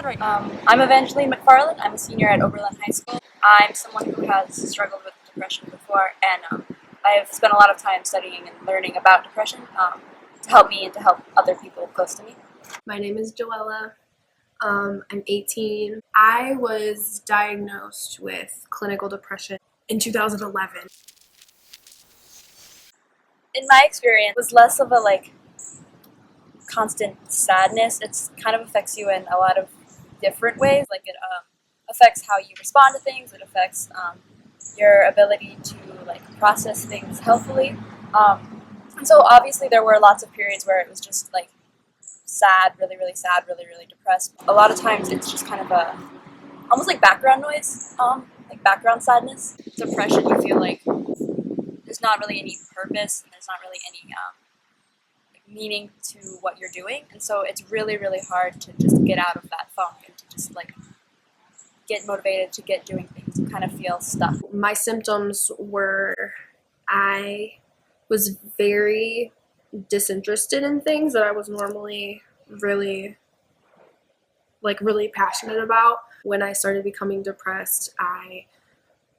ahead right now. I'm Evangeline McFarland. I'm a senior at Oberlin High School. I'm someone who has struggled with depression before, and I've spent a lot of time studying and learning about depression to help me and to help other people close to me. My name is Joella. I'm 18. I was diagnosed with clinical depression in 2011. In my experience, it was less of a constant sadness. It kind of affects you in a lot of different ways. It affects how you respond to things. It affects your ability to process things healthfully. And so obviously there were lots of periods where it was just sad, really, really sad, really, really depressed. A lot of times it's just kind of almost like background noise, like background sadness. Depression, you feel like there's not really any purpose and there's not really any meaning to what you're doing, and so it's really, really hard to just get out of that funk and to just get motivated to get doing things. You kind of feel stuck. My symptoms were I was very disinterested in things that I was normally really passionate about. When I started becoming depressed, I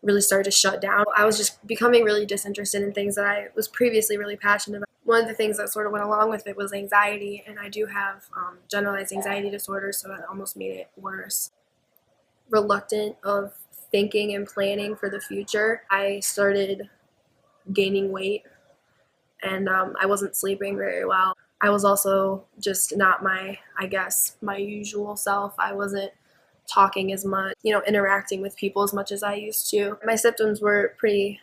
really started to shut down. I was just becoming really disinterested in things that I was previously really passionate about. One of the things that sort of went along with it was anxiety, and I do have generalized anxiety disorder, so that almost made it worse. Reluctant of thinking and planning for the future, I started gaining weight, and I wasn't sleeping very well. I was also just not my usual self. I wasn't talking as much, interacting with people as much as I used to. My symptoms were pretty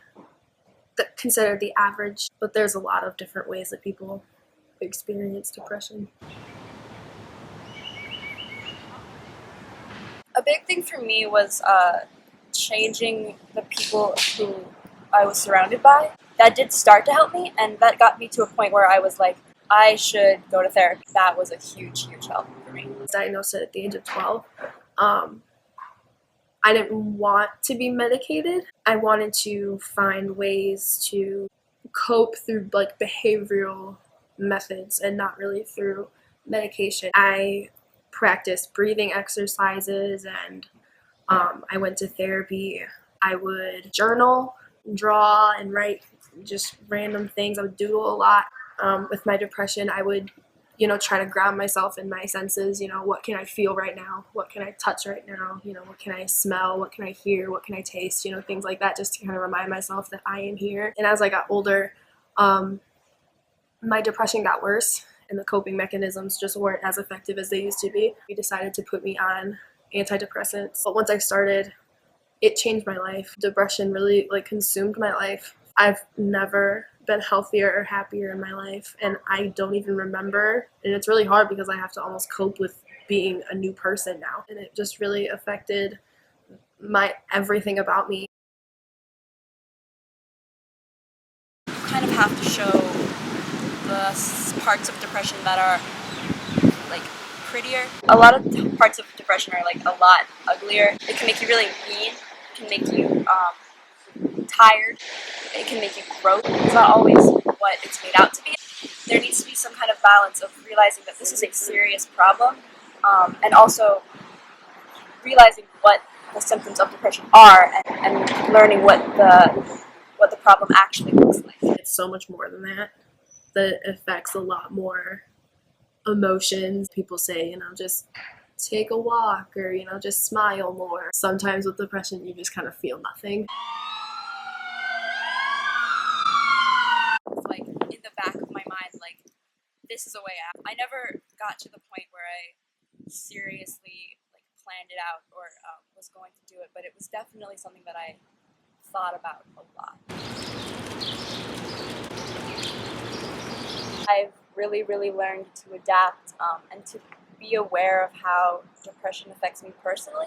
considered the average, but there's a lot of different ways that people experience depression. A big thing for me was changing the people who I was surrounded by. That did start to help me, and that got me to a point where I was like, I should go to therapy. That was a huge, huge help for me. I was diagnosed at the age of 12. I didn't want to be medicated. I wanted to find ways to cope through behavioral methods and not really through medication. I practiced breathing exercises, and I went to therapy. I would journal, draw, and write just random things. I would doodle a lot. With my depression, I would try to ground myself in my senses. What can I feel right now? What can I touch right now? What can I smell? What can I hear? What can I taste? Things like that, just to kind of remind myself that I am here. And as I got older, my depression got worse, and the coping mechanisms just weren't as effective as they used to be. We decided to put me on antidepressants. But once I started, it changed my life. Depression really consumed my life. I've never been healthier or happier in my life, and I don't even remember, and it's really hard because I have to almost cope with being a new person now, and it just really affected everything about me. You kind of have to show the parts of depression that are prettier. A lot of parts of depression are a lot uglier. It can make you really mean. It can make you tired. It can make you broke. It's not always what it's made out to be. There needs to be some kind of balance of realizing that this is a serious problem, and also realizing what the symptoms of depression are, and learning what the problem actually looks like. It's so much more than that. That affects a lot more emotions. People say, just take a walk, or just smile more. Sometimes with depression, you just kind of feel nothing. In the back of my mind, this is a way out. I never got to the point where I seriously planned it out or was going to do it, but it was definitely something that I thought about a lot. I've really, really learned to adapt and to be aware of how depression affects me personally.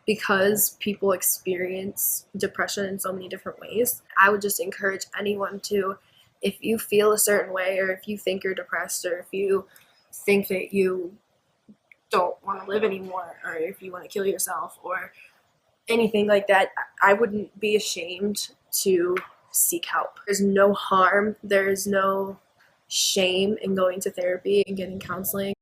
Because people experience depression in so many different ways, I would just encourage anyone to, if you feel a certain way, or if you think you're depressed, or if you think that you don't want to live anymore, or if you want to kill yourself, or anything like that, I wouldn't be ashamed to seek help. There's no harm, there's no shame in going to therapy and getting counseling.